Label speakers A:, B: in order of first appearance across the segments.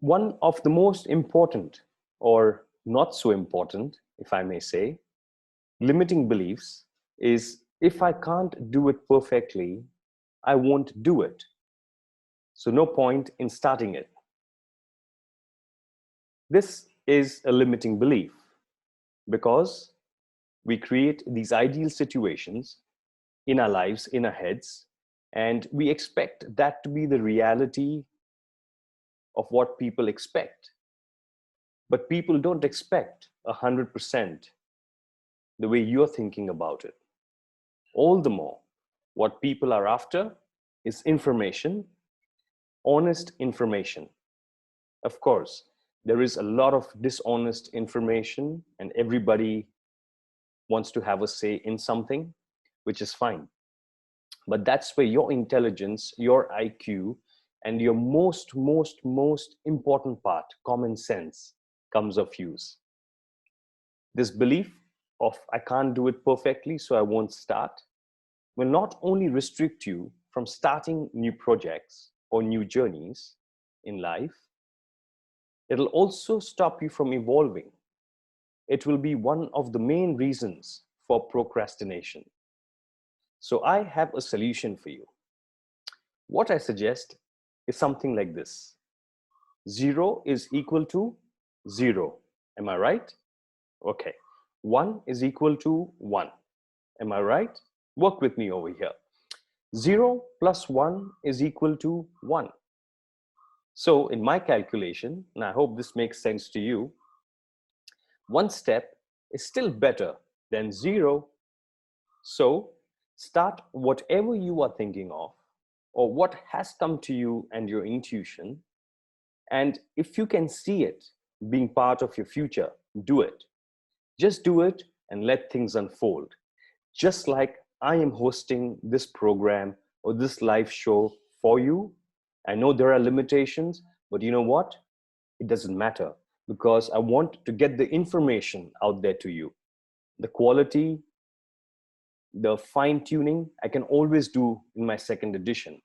A: One of the most important, or not so important, if I may say, limiting beliefs is if I can't do it perfectly, I won't do it. So no point in starting it. This is a limiting belief because we create these ideal situations in our lives, in our heads, and we expect that to be the reality of what people expect. But people don't expect 100% the way you're thinking about it. All the more, what people are after is information, honest information. Of course, there is a lot of dishonest information, and everybody wants to have a say in something, which is fine. But that's where your intelligence, your IQ, and your most important part, common sense, comes of use. This belief of I can't do it perfectly, so I won't start, will not only restrict you from starting new projects or new journeys in life, it'll also stop you from evolving. It will be one of the main reasons for procrastination. So I have a solution for you. What I suggest is something like this. 0 is equal to 0. Am I right? Okay. 1 is equal to 1. Am I right? Work with me over here. 0 plus 1 is equal to 1. So in my calculation, and I hope this makes sense to you, one step is still better than 0. So start whatever you are thinking of or what has come to you and your intuition. And if you can see it being part of your future, do it. Just do it and let things unfold. Just like I am hosting this program or this live show for you. I know there are limitations, but you know what? It doesn't matter because I want to get the information out there to you. The quality, the fine tuning, I can always do in my second edition.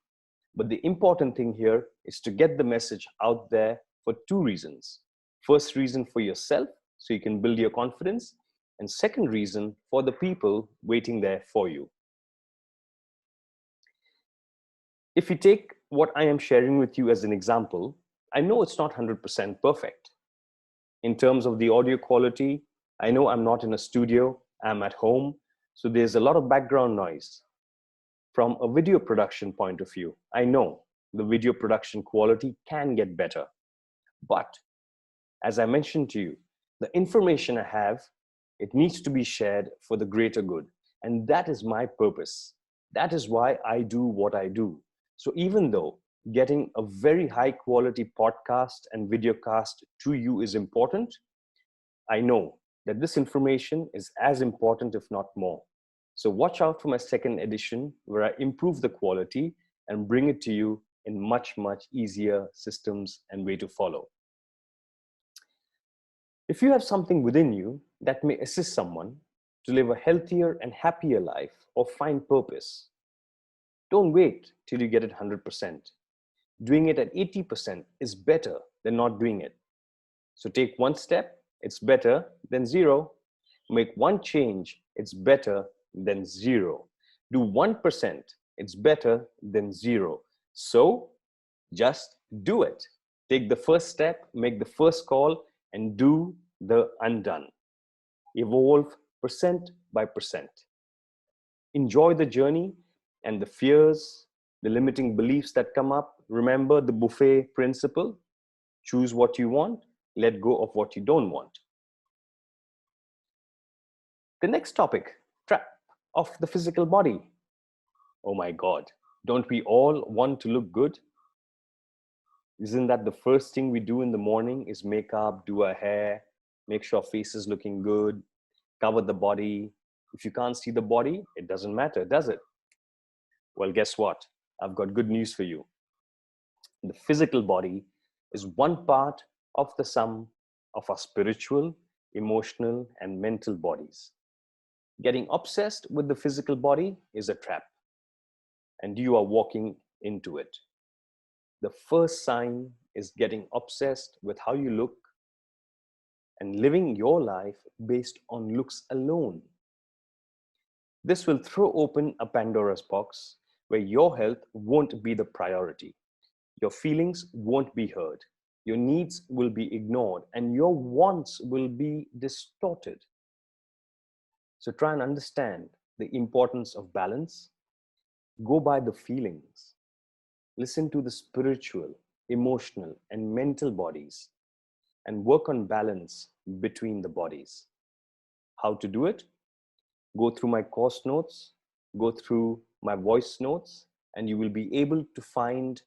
A: But the important thing here is to get the message out there for two reasons. First reason for yourself, so you can build your confidence. And second reason for the people waiting there for you. If you take what I am sharing with you as an example, I know it's not 100% perfect. In terms of the audio quality, I know I'm not in a studio, I'm at home, so there's a lot of background noise. From a video production point of view, I know the video production quality can get better. But as I mentioned to you, the information I have, it needs to be shared for the greater good. And that is my purpose. That is why I do what I do. So even though getting a very high quality podcast and videocast to you is important, I know that this information is as important, if not more. So watch out for my second edition where I improve the quality and bring it to you in much easier systems and way to follow. If you have something within you that may assist someone to live a healthier and happier life or find purpose, don't wait till you get it 100%. Doing it at 80% is better than not doing it. So take one step, it's better than 0. Make one change, it's better than 0. Do 1%, it's better than 0. So just do it. Take the first step, make the first call, and do the undone. Evolve percent by percent. Enjoy the journey and the fears, the limiting beliefs that come up. Remember the buffet principle. Choose what you want, let go of what you don't want. The next topic, trap of the physical body. Oh my God, don't we all want to look good? Isn't that the first thing we do in the morning is make up, do our hair, make sure our face is looking good, cover the body. If you can't see the body, it doesn't matter, does it? Well, guess what? I've got good news for you. The physical body is one part of the sum of our spiritual, emotional, and mental bodies. Getting obsessed with the physical body is a trap, and you are walking into it. The first sign is getting obsessed with how you look and living your life based on looks alone. This will throw open a Pandora's box where your health won't be the priority. Your feelings won't be heard. Your needs will be ignored and your wants will be distorted. So try and understand the importance of balance. Go by the feelings. Listen to the spiritual, emotional, and mental bodies and work on balance between the bodies. How to do it? Go through my course notes, go through my voice notes, and you will be able to find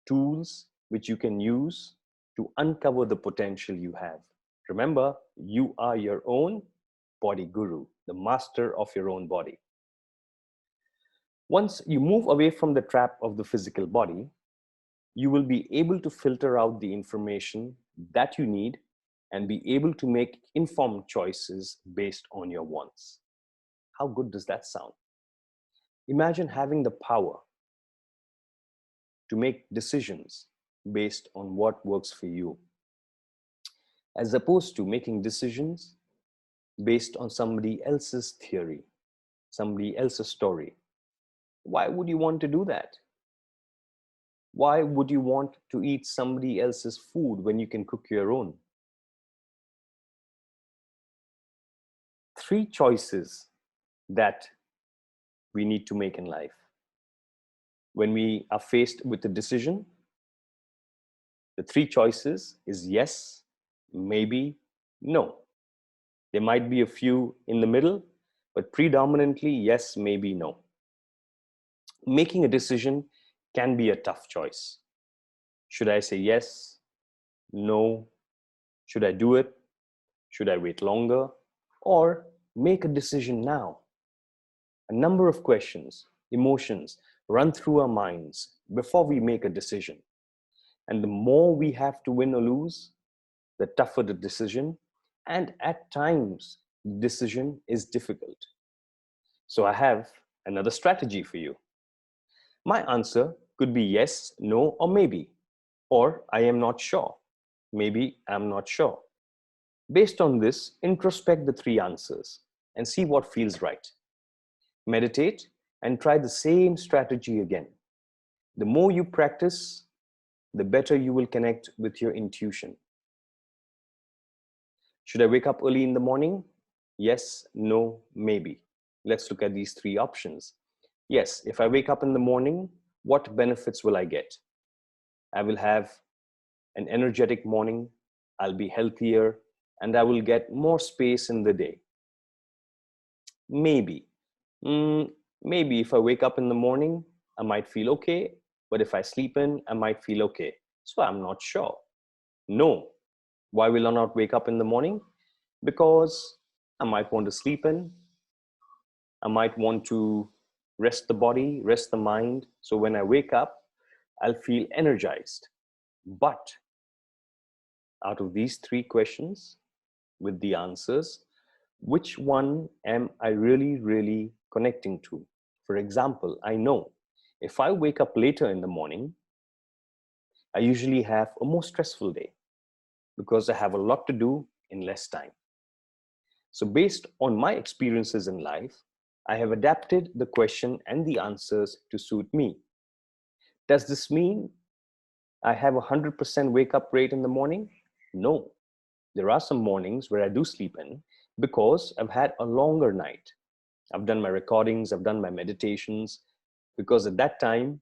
A: tools which you can use to uncover the potential you have. Remember, you are your own body guru, the master of your own body. Once you move away from the trap of the physical body, you will be able to filter out the information that you need and be able to make informed choices based on your wants. How good does that sound? Imagine having the power to make decisions based on what works for you, as opposed to making decisions based on somebody else's theory, somebody else's story. Why would you want to do that? Why would you want to eat somebody else's food when you can cook your own? 3 choices that we need to make in life. When we are faced with a decision, the 3 choices is yes, maybe, no. There might be a few in the middle, but predominantly yes, maybe, no. Making a decision can be a tough choice. Should I say yes? No? Should I do it? Should I wait longer? Or make a decision now? A number of questions, emotions run through our minds before we make a decision. And the more we have to win or lose, the tougher the decision. And at times, the decision is difficult. So I have another strategy for you. My answer could be yes, no, or maybe. Or I am not sure. Maybe I'm not sure. Based on this, introspect the 3 answers and see what feels right. Meditate and try the same strategy again. The more you practice, the better you will connect with your intuition. Should I wake up early in the morning? Yes, no, maybe. Let's look at these 3 options. Yes, if I wake up in the morning, what benefits will I get? I will have an energetic morning, I'll be healthier, and I will get more space in the day. Maybe. Maybe if I wake up in the morning, I might feel okay, but if I sleep in, I might feel okay. So I'm not sure. No. Why will I not wake up in the morning? Because I might want to sleep in. I might want to rest the body, rest the mind. So when I wake up, I'll feel energized. But out of these 3 questions with the answers, which one am I really, really connecting to? For example, I know if I wake up later in the morning, I usually have a more stressful day because I have a lot to do in less time. So based on my experiences in life, I have adapted the question and the answers to suit me. Does this mean I have a 100% wake up rate in the morning? No. There are some mornings where I do sleep in because I've had a longer night. I've done my recordings, I've done my meditations, because at that time,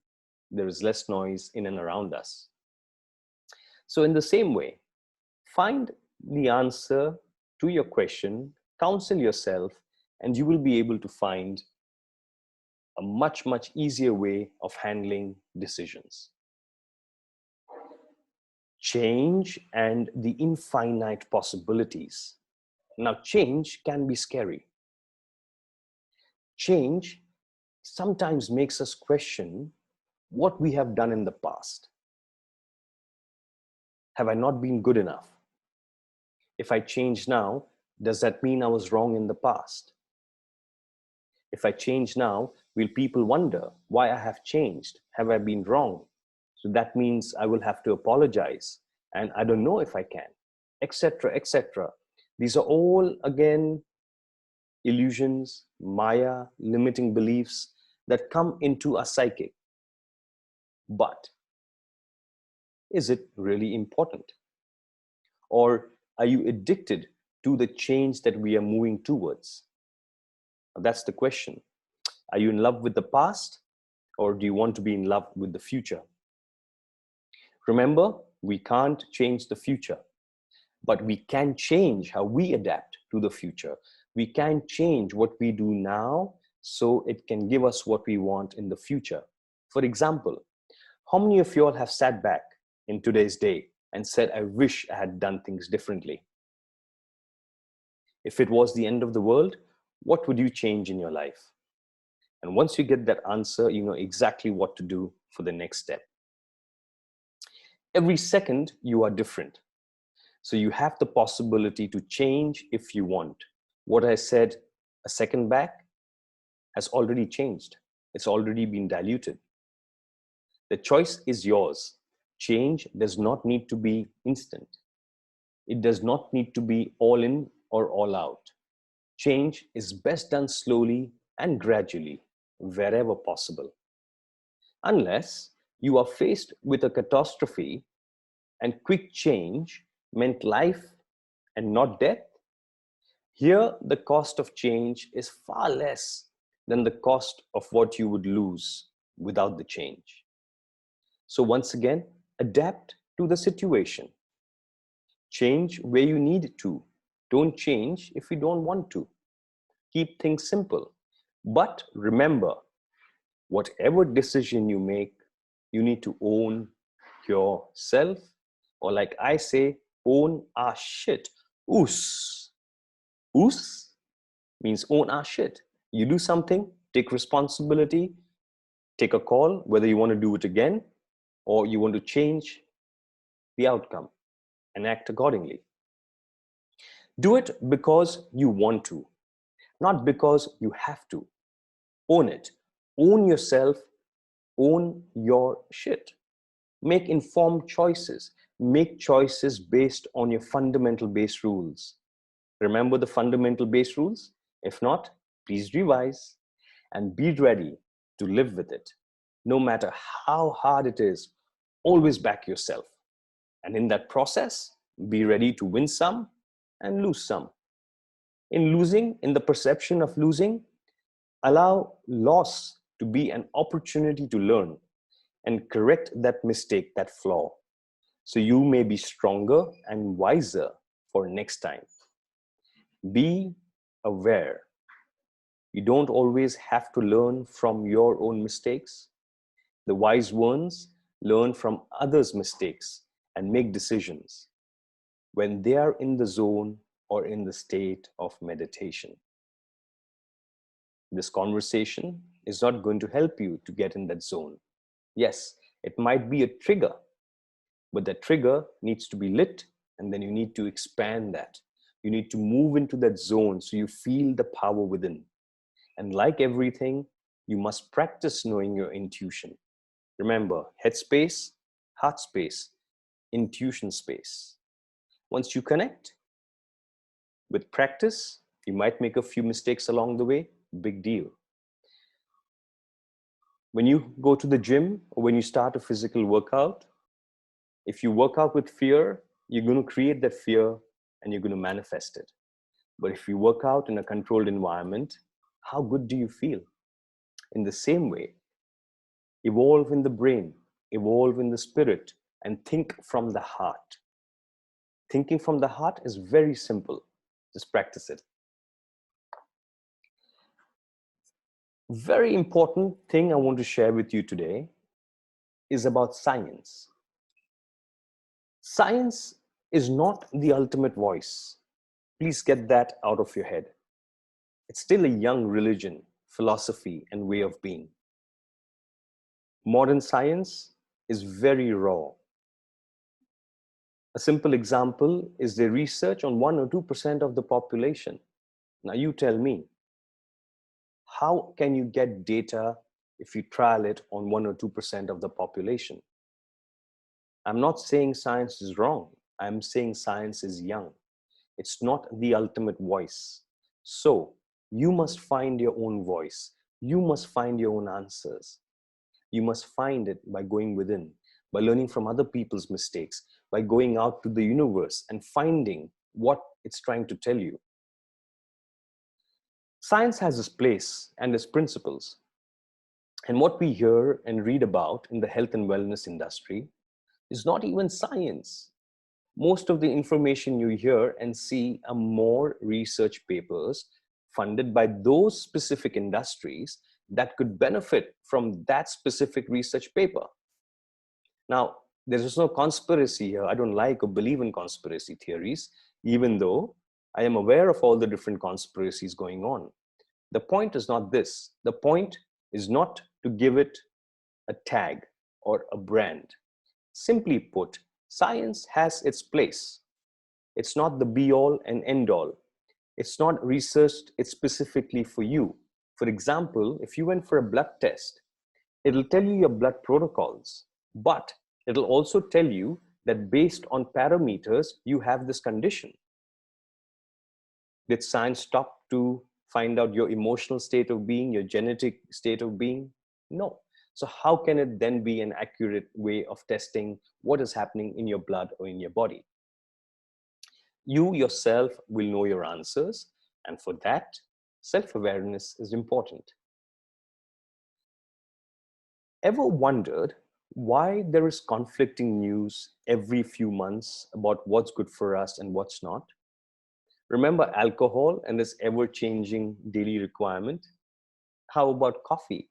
A: there is less noise in and around us. So in the same way, find the answer to your question, counsel yourself, and you will be able to find a much, much easier way of handling decisions. Change and the infinite possibilities. Now, change can be scary. Change sometimes makes us question what we have done in the past. Have I not been good enough? If I change now, does that mean I was wrong in the past? If I change now, will people wonder why I have changed? Have I been wrong? So that means I will have to apologize, and I don't know if I can, etc., etc. These are all, again, illusions, maya, limiting beliefs that come into our psyche. But is it really important? Or are you addicted to the change that we are moving towards? That's the question. Are you in love with the past, or do you want to be in love with the future? Remember, we can't change the future, but we can change how we adapt to the future. We can change what we do now so it can give us what we want in the future. For example, how many of you all have sat back in today's day and said, I wish I had done things differently? If it was the end of the world, what would you change in your life? And once you get that answer, you know exactly what to do for the next step. Every second, you are different. So you have the possibility to change if you want. What I said a second back has already changed. It's already been diluted. The choice is yours. Change does not need to be instant. It does not need to be all in or all out. Change is best done slowly and gradually, wherever possible. Unless you are faced with a catastrophe and quick change meant life and not death, here the cost of change is far less than the cost of what you would lose without the change. So once again, adapt to the situation. Change where you need to. Don't change if you don't want to. Keep things simple. But remember, whatever decision you make, you need to own yourself, or like I say, own our shit. Oos. Oos means own our shit. You do something, take responsibility, take a call, whether you want to do it again or you want to change the outcome and act accordingly. Do it because you want to, not because you have to. Own it. Own yourself. Own your shit. Make informed choices. Make choices based on your fundamental base rules. Remember the fundamental base rules? If not, please revise and be ready to live with it. No matter how hard it is, always back yourself. And in that process, be ready to win some and lose some. In losing, in the perception of losing, allow loss to be an opportunity to learn and correct that mistake, that flaw, so you may be stronger and wiser for next time. Be aware. You don't always have to learn from your own mistakes. The wise ones learn from others' mistakes and make decisions when they are in the zone or in the state of meditation. This conversation is not going to help you to get in that zone. Yes, it might be a trigger, but that trigger needs to be lit, and then you need to expand that. You need to move into that zone so you feel the power within. And like everything, you must practice knowing your intuition. Remember, head space, heart space, intuition space. Once you connect, with practice, you might make a few mistakes along the way, big deal. When you go to the gym or when you start a physical workout, if you work out with fear, you're going to create that fear and you're going to manifest it. But if you work out in a controlled environment, how good do you feel? In the same way, evolve in the brain, evolve in the spirit, and think from the heart. Thinking from the heart is very simple. Just practice it. Very important thing I want to share with you today is about science. Science is not the ultimate voice. Please get that out of your head. It's still a young religion, philosophy, and way of being. Modern science is very raw. A simple example is the research on 1 or 2% of the population. Now you tell me, how can you get data if you trial it on 1 or 2% of the population? I'm not saying science is wrong. I'm saying science is young. It's not the ultimate voice. So you must find your own voice. You must find your own answers. You must find it by going within, by learning from other people's mistakes, by going out to the universe and finding what it's trying to tell you. Science has its place and its principles. And what we hear and read about in the health and wellness industry is not even science. Most of the information you hear and see are more research papers funded by those specific industries that could benefit from that specific research paper. Now, there is no conspiracy here. I don't like or believe in conspiracy theories, even though I am aware of all the different conspiracies going on. The point is not this. The point is not to give it a tag or a brand. Simply put, science has its place. It's not the be all and end all. It's not researched, it's specifically for you. For example, if you went for a blood test, it'll tell you your blood protocols, but it'll also tell you that based on parameters, you have this condition. Did science stop to find out your emotional state of being, your genetic state of being? No. So how can it then be an accurate way of testing what is happening in your blood or in your body? You yourself will know your answers, and for that, self-awareness is important. Ever wondered why there is conflicting news every few months about what's good for us and what's not? Remember alcohol and its ever-changing daily requirement? How about coffee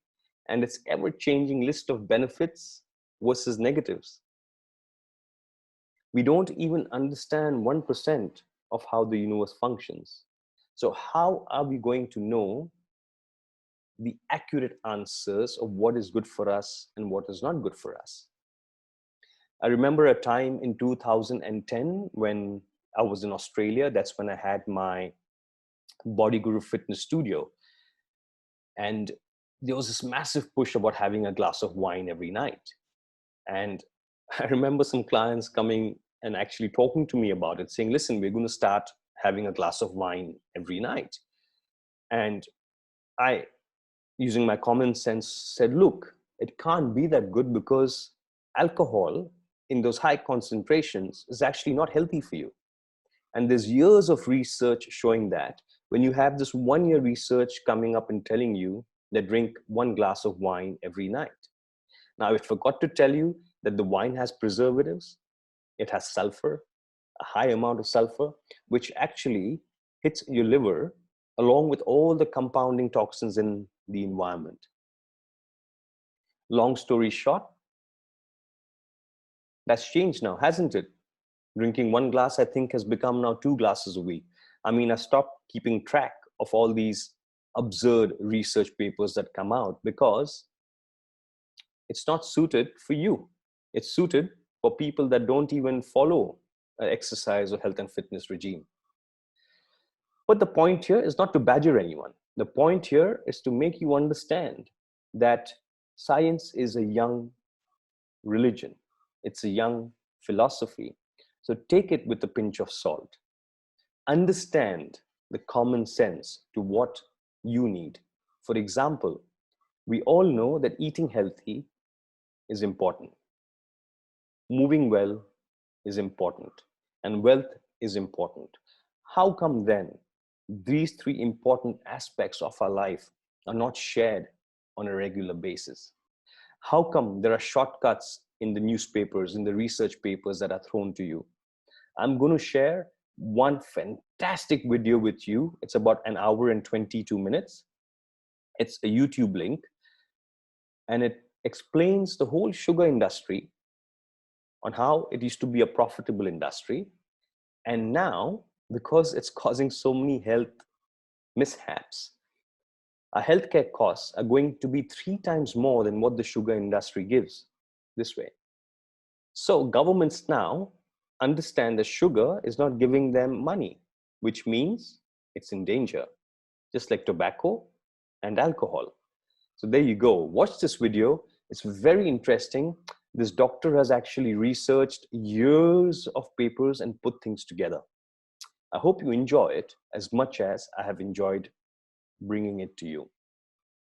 A: and its ever-changing list of benefits versus negatives? We don't even understand 1% of how the universe functions. So how are we going to know the accurate answers of what is good for us and what is not good for us? I remember a time in 2010 when I was in Australia. That's when I had my Body Guru Fitness studio. And there was this massive push about having a glass of wine every night. And I remember some clients coming and actually talking to me about it, saying, listen, we're going to start having a glass of wine every night. And I, using my common sense, said, look, it can't be that good because alcohol in those high concentrations is actually not healthy for you. And there's years of research showing that when you have this 1 year research coming up and telling you that drink 1 glass of wine every night. Now, I forgot to tell you that the wine has preservatives. It has sulfur, a high amount of sulfur, which actually hits your liver along with all the compounding toxins in the environment. Long story short, that's changed now, hasn't it? Drinking 1 glass, I think, has become now 2 glasses a week. I mean, I stopped keeping track of all these absurd research papers that come out because it's not suited for you. It's suited for people that don't even follow an exercise or health and fitness regime. But the point here is not to badger anyone. The point here is to make you understand that science is a young religion. It's a young philosophy. So take it with a pinch of salt. Understand the common sense to what you need. For example, we all know that eating healthy is important. Moving well is important. And wealth is important. How come then these 3 important aspects of our life are not shared on a regular basis? How come there are shortcuts in the newspapers, in the research papers that are thrown to you? I'm going to share one fantastic video with you. It's about 1 hour and 22 minutes. It's a YouTube link, and it explains the whole sugar industry on how it used to be a profitable industry. And now, because it's causing so many health mishaps, our healthcare costs are going to be 3 times more than what the sugar industry gives this way. So governments now understand that sugar is not giving them money, which means it's in danger, just like tobacco and alcohol. So there you go. Watch this video. It's very interesting. This doctor has actually researched years of papers and put things together. I hope you enjoy it as much as I have enjoyed bringing it to you.